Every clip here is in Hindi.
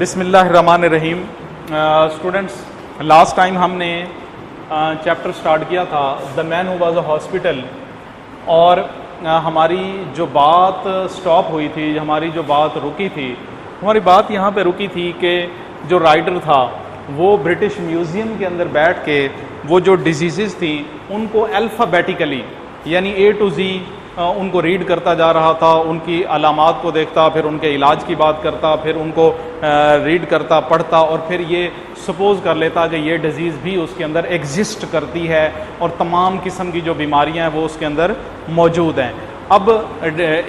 बिस्मिल्लाहिर्रहमानिर्रहीम। स्टूडेंट्स, लास्ट टाइम हमने चैप्टर स्टार्ट किया था the man who was a hospital, और हमारी जो बात स्टॉप हुई थी, हमारी जो बात रुकी थी, हमारी बात यहाँ पे रुकी थी कि जो राइटर था वो ब्रिटिश म्यूज़ियम के अंदर बैठ के वो जो डिजीज़ थी उनको अल्फ़ाबेटिकली यानी ए टू ज़ी उनको रीड करता जा रहा था, उनकी अलामात को देखता, फिर उनके इलाज की बात करता, फिर उनको रीड करता, पढ़ता, और फिर ये सपोज़ कर लेता कि ये डिज़ीज़ भी उसके अंदर एग्जिस्ट करती है और तमाम किस्म की जो बीमारियां हैं वो उसके अंदर मौजूद हैं। अब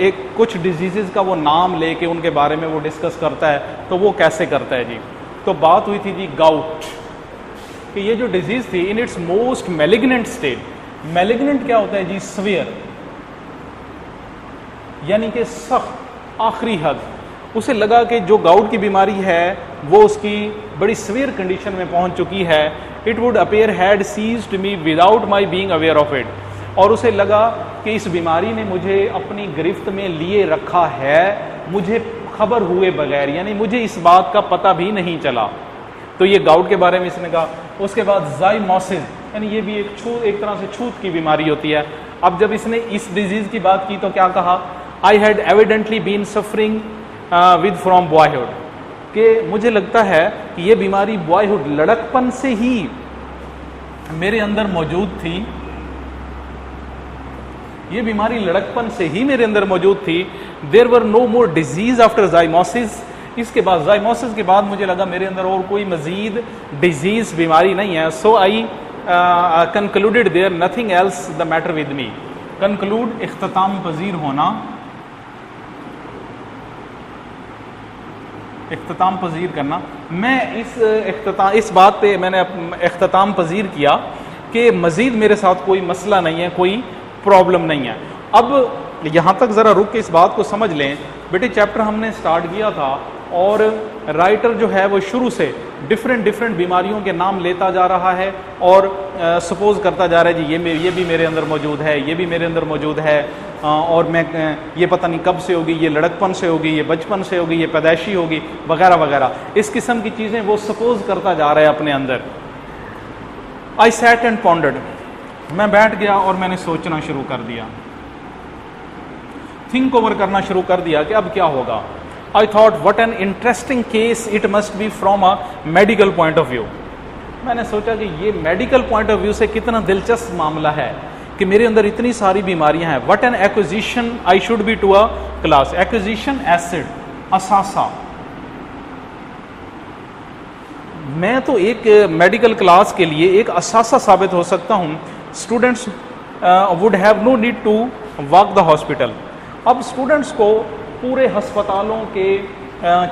एक कुछ डिजीज़ का वो नाम लेके उनके बारे में वो डिस्कस करता है, तो वो कैसे करता है जी? तो बात हुई थी जी गाउट, कि ये जो डिजीज़ थी in its most malignant state, malignant क्या होता है जी? सवियर, यानी कि सख्त आखिरी हद। उसे लगा कि जो गाउट की बीमारी है वो उसकी बड़ी सवियर कंडीशन में पहुंच चुकी है। It would appear had seized me without my being aware of it, और उसे लगा कि इस बीमारी ने मुझे अपनी गिरफ्त में लिए रखा है, मुझे खबर हुए बगैर, यानी मुझे इस बात का पता भी नहीं चला। तो ये गाउट के बारे में इसने कहा। उसके बाद ज़ाइमोसिस, यानी ये भी एक तरह से छूत की बीमारी होती है। अब जब इसने इस डिजीज़ की बात की तो क्या कहा? I had evidently been suffering with from boyhood, कि मुझे लगता है कि ये बीमारी बॉयहुड, लड़कपन से ही मेरे अंदर मौजूद थी, ये बीमारी लड़कपन से ही मेरे अंदर मौजूद थी। There were no more disease after zymosis, इसके बाद ज़ाइमोसिस के बाद मुझे लगा मेरे अंदर और कोई मजीद डिजीज बीमारी नहीं है। So I concluded there nothing else the matter with me. Conclude, इख्तिताम पजीर होना, इख्तिताम पजीर करना। मैं इस बात पे मैंने इख्तिताम पजीर किया कि मजीद मेरे साथ कोई मसला नहीं है, कोई प्रॉब्लम नहीं है। अब यहाँ तक ज़रा रुक के इस बात को समझ लें। बेटे, चैप्टर हमने स्टार्ट किया था और राइटर जो है वो शुरू से डिफरेंट बीमारियों के नाम लेता जा रहा है और सपोज करता जा रहा है जी ये भी मेरे अंदर मौजूद है, ये भी मेरे अंदर मौजूद है, और मैं ये पता नहीं कब से होगी, ये लड़कपन से होगी, ये बचपन से होगी, ये पैदाइशी होगी, वगैरह वगैरह। इस किस्म की चीज़ें वो सपोज करता जा रहा है अपने अंदर। आई सैट एंड पॉन्डर्ड, मैं बैठ गया और मैंने सोचना शुरू कर दिया, थिंक ओवर करना शुरू कर दिया कि अब क्या होगा। I thought what an interesting case it must be from a medical point of view। मैंने सोचा कि ये मेडिकल पॉइंट ऑफ व्यू से कितना दिलचस्प मामला है कि मेरे अंदर इतनी सारी बीमारियां हैं। What an acquisition I should be to a class। acquisition acid, असासा। मैं तो एक मेडिकल क्लास के लिए एक असासा साबित हो सकता हूँ। Students would have no need to walk the hospital. अब स्टूडेंट्स को पूरे अस्पतालों के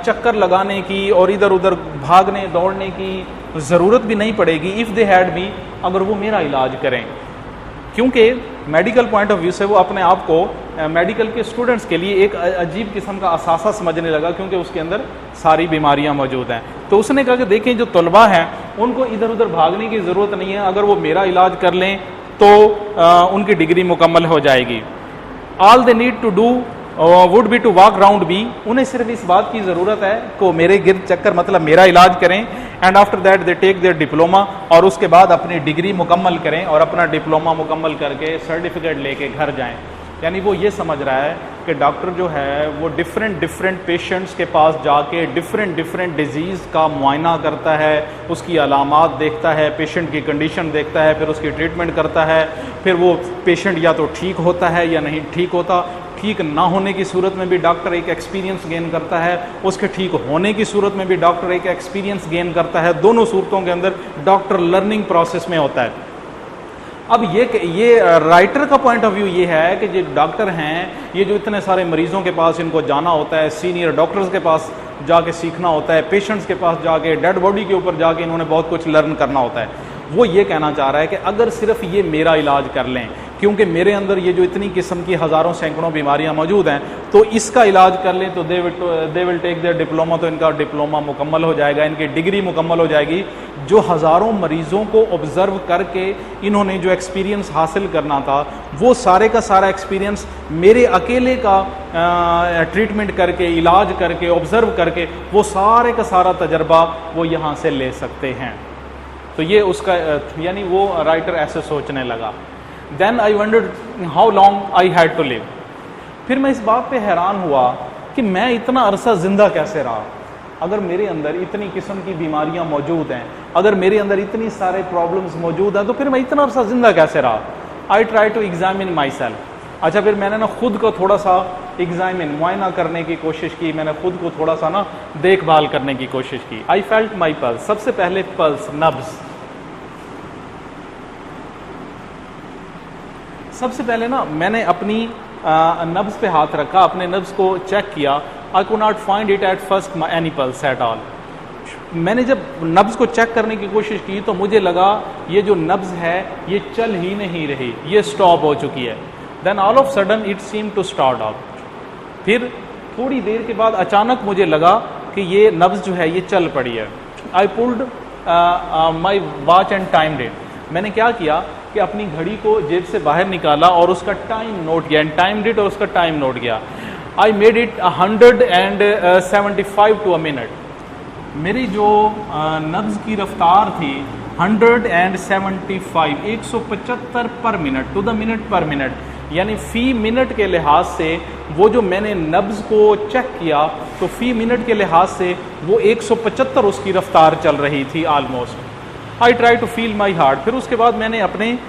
चक्कर लगाने की और इधर उधर भागने दौड़ने की ज़रूरत भी नहीं पड़ेगी इफ़ दे हैड मी, अगर वो मेरा इलाज करें, क्योंकि मेडिकल पॉइंट ऑफ व्यू से वो अपने आप को मेडिकल के स्टूडेंट्स के लिए एक अजीब किस्म का असासा समझने लगा, क्योंकि उसके अंदर सारी बीमारियां मौजूद हैं। तो उसने कहा कि देखें, जो तलबा हैं उनको इधर उधर भागने की ज़रूरत नहीं है, अगर वो मेरा इलाज कर लें तो उनकी डिग्री मुकम्मल हो जाएगी। All they need to do would be to walk round be, उन्हें सिर्फ इस बात की ज़रूरत है कि मेरे गिर्द चक्कर, मतलब मेरा इलाज करें, and after that they take their diploma, और उसके बाद अपनी डिग्री मुकम्मल करें और अपना डिप्लोमा मुकम्मल करके सर्टिफिकेट लेके घर जाएं। यानी वो ये समझ रहा है कि डॉक्टर जो है वो डिफरेंट पेशेंट्स के पास जाके डिफरेंट डिजीज़ का मुआयना करता है, उसकी अलामात देखता है, पेशेंट की कंडीशन देखता है, फिर उसकी ट्रीटमेंट करता है, फिर वो पेशेंट या तो ठीक होता है या नहीं ठीक होता। ठीक ना होने की सूरत में भी डॉक्टर एक एक्सपीरियंस गेन करता है, उसके ठीक होने की सूरत में भी डॉक्टर एक एक्सपीरियंस गेन करता है। दोनों सूरतों के अंदर डॉक्टर लर्निंग प्रोसेस में होता है। अब ये राइटर का पॉइंट ऑफ व्यू ये है कि जो डॉक्टर हैं, ये जो इतने सारे मरीजों के पास इनको जाना होता है, सीनियर डॉक्टर्स के पास जाके सीखना होता है, पेशेंट्स के पास जाके, डेड बॉडी के ऊपर जाके इन्होंने बहुत कुछ लर्न करना होता है। वो ये कहना चाह रहा है कि अगर सिर्फ ये मेरा इलाज कर लें, क्योंकि मेरे अंदर ये जो इतनी किस्म की हज़ारों सैकड़ों बीमारियां मौजूद हैं, तो इसका इलाज कर लें तो they will take their diploma, तो इनका डिप्लोमा मुकम्मल हो जाएगा, इनकी डिग्री मुकम्मल हो जाएगी। जो हज़ारों मरीज़ों को ऑब्ज़र्व करके इन्होंने जो एक्सपीरियंस हासिल करना था, वो सारे का सारा एक्सपीरियंस मेरे अकेले का ट्रीटमेंट करके, इलाज करके, ऑब्ज़र्व करके, वो सारे का सारा तजर्बा वो यहाँ से ले सकते हैं। तो ये उसका यानी वो राइटर ऐसे सोचने लगा। Then I wondered how long I had to live. फिर मैं इस बात पे हैरान हुआ कि मैं इतना अरसा ज़िंदा कैसे रहा। अगर मेरे अंदर इतनी किस्म की बीमारियां मौजूद हैं, अगर मेरे अंदर इतनी सारे प्रॉब्लम्स मौजूद हैं, तो फिर मैं इतना अरसा ज़िंदा कैसे रहा। I try to examine myself. अच्छा, फिर मैंने ना खुद को थोड़ा सा एग्जामिन, मुआयना करने की कोशिश की, मैंने खुद को थोड़ा सा ना देखभाल करने की कोशिश की। I felt my pulse. सबसे पहले पल्स, नब्ज़। सबसे पहले ना मैंने अपनी नब्ज़ पे हाथ रखा, अपने नब्ज़ को चेक किया। आई could not find it at first any pulse at all. मैंने जब नब्ज़ को चेक करने की कोशिश की तो मुझे लगा ये जो नब्ज़ है ये चल ही नहीं रही, ये स्टॉप हो चुकी है। Then all of sudden it seem to start up. फिर थोड़ी देर के बाद अचानक मुझे लगा कि ये नब्ज़ जो है ये चल पड़ी है। I pulled my watch and timed it. मैंने क्या किया कि अपनी घड़ी को जेब से बाहर निकाला और उसका टाइम नोट किया, टाइम डेट और उसका टाइम नोट किया। I made it 175 to a minute. मेरी जो नब्ज़ की रफ्तार थी 175, 175 पर मिनट, टू द मिनट पर मिनट, यानी फ़ी मिनट के लिहाज से वो जो मैंने नब्ज़ को चेक किया तो फ़ी मिनट के लिहाज से वो 175 उसकी रफ्तार चल रही थी almost. I try to feel my heart. फिर उसके बाद मैंने अपने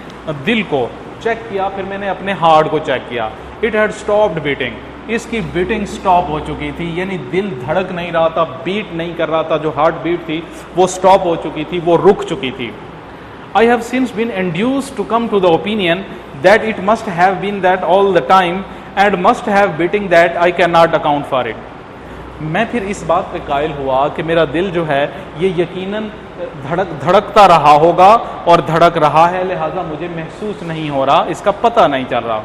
दिल को चेक किया, फिर मैंने अपने हार्ट को चेक किया। It had stopped beating. इसकी बीटिंग स्टॉप हो चुकी थी, यानी दिल धड़क नहीं रहा था, बीट नहीं कर रहा था। जो हार्ट बीट थी वो स्टॉप हो चुकी थी, वो रुक चुकी थी। I have since been induced to come to the opinion that it must have been that all the time and must have beating that I can not account for it. मैं फिर इस बात पे कायल हुआ कि मेरा दिल जो है ये यकीनन धड़कता रहा होगा और धड़क रहा है, लिहाजा मुझे महसूस नहीं हो रहा, इसका पता नहीं चल रहा।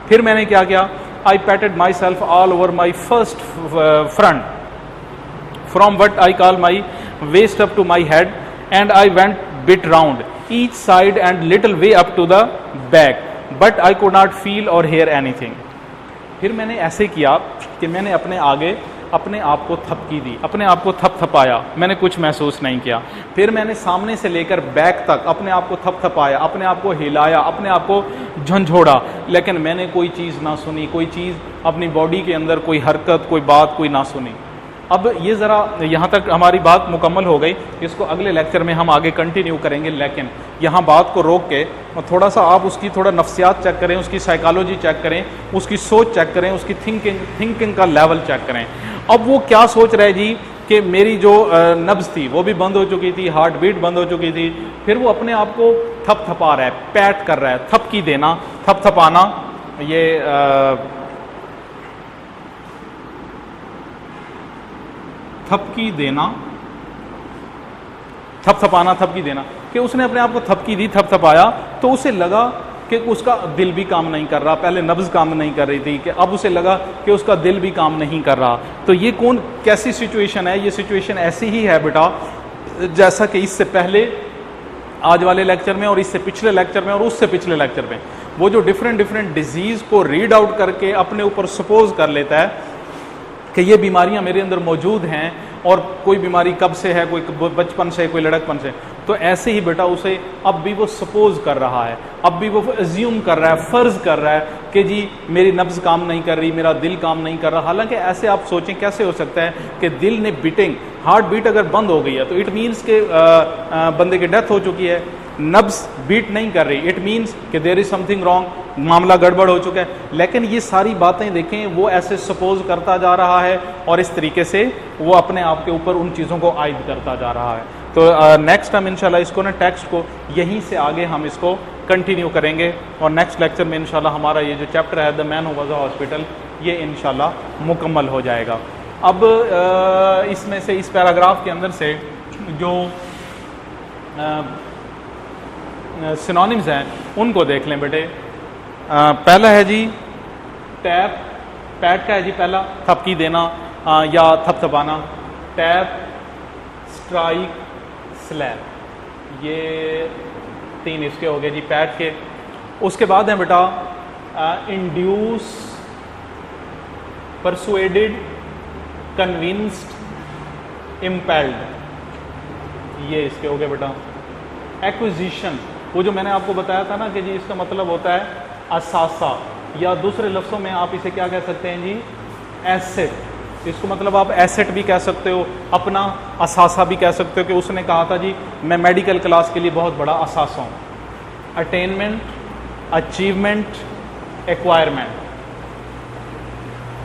फिर मैंने क्या किया, I patted my self all over my first front from what I call my waist up to my head and I went bit round each side and little way up to the back but I could not feel or hear anything. फिर मैंने ऐसे किया कि मैंने अपने आगे अपने आप को थपकी दी, अपने आप को थपथपाया, मैंने कुछ महसूस नहीं किया। फिर मैंने सामने से लेकर बैक तक अपने आप को थपथपाया, अपने आप को हिलाया, अपने आप को झंझोड़ा, लेकिन मैंने कोई चीज़ ना सुनी, कोई चीज़ अपनी बॉडी के अंदर, कोई हरकत, कोई बात कोई ना सुनी। अब ये ज़रा यहाँ तक हमारी बात मुकम्मल हो गई, इसको अगले लेक्चर में हम आगे कंटिन्यू करेंगे, लेकिन यहाँ बात को रोक के थोड़ा सा आप उसकी थोड़ा नफ्सियात चेक करें, उसकी साइकोलॉजी चेक करें, उसकी सोच चेक करें, उसकी थिंकिंग का लेवल चेक करें। अब वो क्या सोच रहे जी कि मेरी जो नब्ज़ थी वो भी बंद हो चुकी थी, हार्ट बीट बंद हो चुकी थी, फिर वो अपने आप को थपथपा रहा है, पैट कर रहा है, थपकी देना, थपथपाना, ये थपकी देना, थपथपाना, थपकी देना, कि उसने अपने आप को थपकी दी, थपथपाया, तो उसे लगा कि उसका दिल भी काम नहीं कर रहा। पहले नब्ज़ काम नहीं कर रही थी, कि अब उसे लगा कि उसका दिल भी काम नहीं कर रहा। तो ये कैसी सिचुएशन है? ये सिचुएशन ऐसी ही है बेटा जैसा कि इससे पहले आज वाले लेक्चर में और इससे पिछले लेक्चर में और उससे पिछले लेक्चर में वो जो डिफरेंट डिजीज़ को रीड आउट करके अपने ऊपर सपोज कर लेता है कि ये बीमारियां मेरे अंदर मौजूद हैं, और कोई बीमारी कब से है, कोई बचपन से, कोई लड़कपन से, तो ऐसे ही बेटा उसे अब भी वो सपोज कर रहा है, अब भी वो एज्यूम कर रहा है, फ़र्ज़ कर रहा है कि जी मेरी नब्ज़ काम नहीं कर रही, मेरा दिल काम नहीं कर रहा। हालांकि ऐसे आप सोचें कैसे हो सकता है कि दिल ने बीटिंग, हार्ट बीट अगर बंद हो गई है तो इट मीन्स के बंदे की डेथ हो चुकी है। नब्ज़ बीट नहीं कर रही, इट मीन्स कि देयर इज़ समथिंग रॉन्ग, मामला गड़बड़ हो चुका है। लेकिन ये सारी बातें देखें, वो ऐसे सपोज करता जा रहा है और इस तरीके से वो अपने आप के ऊपर उन चीज़ों को आयद करता जा रहा है। तो नेक्स्ट हम इंशाल्लाह इसको ना टेक्स्ट को यहीं से आगे हम इसको कंटिन्यू करेंगे, और नेक्स्ट लेक्चर में इंशाल्लाह हमारा ये जो चैप्टर है the man who was a hospital, ये इंशाल्लाह मुकम्मल हो जाएगा। अब इसमें से इस पैराग्राफ के अंदर से जो सिनोनिम्स हैं उनको देख लें बेटे। पहला है जी टैप, पैट का है जी पहला थपकी देना या थपथपाना, टैप, स्ट्राइक, स्लैप, ये 3 इसके हो गए जी पैट के। उसके बाद है बेटा इंड्यूस, परसुएडेड, कन्विंस्ड, इम्पेल्ड, ये इसके हो गए बेटा। एक्विजिशन, वो जो मैंने आपको बताया था ना कि जी इसका मतलब होता है असासा, या दूसरे लफ्ज़ों में आप इसे क्या कह सकते हैं जी, एसेट। इसको मतलब आप एसेट भी कह सकते हो, अपना असासा भी कह सकते हो कि उसने कहा था जी मैं मेडिकल क्लास के लिए बहुत बड़ा असासा हूँ। Attainment, achievement, acquirement.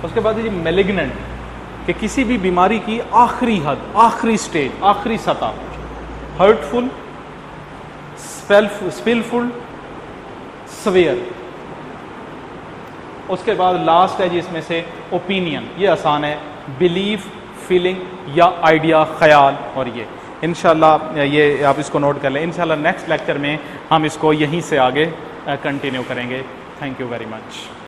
उसके बाद जी मेलिग्नेंट, कि किसी भी बीमारी की आखिरी हद, आखिरी स्टेज, आखिरी सतह। Hurtful, spiteful, severe. उसके बाद लास्ट है जी इसमें से ओपिनियन, ये आसान है, बिलीफ, फीलिंग या आइडिया, ख्याल। और ये इंशाल्लाह ये आप इसको नोट कर लें। इंशाल्लाह नेक्स्ट लेक्चर में हम इसको यहीं से आगे कंटिन्यू करेंगे। Thank you very much.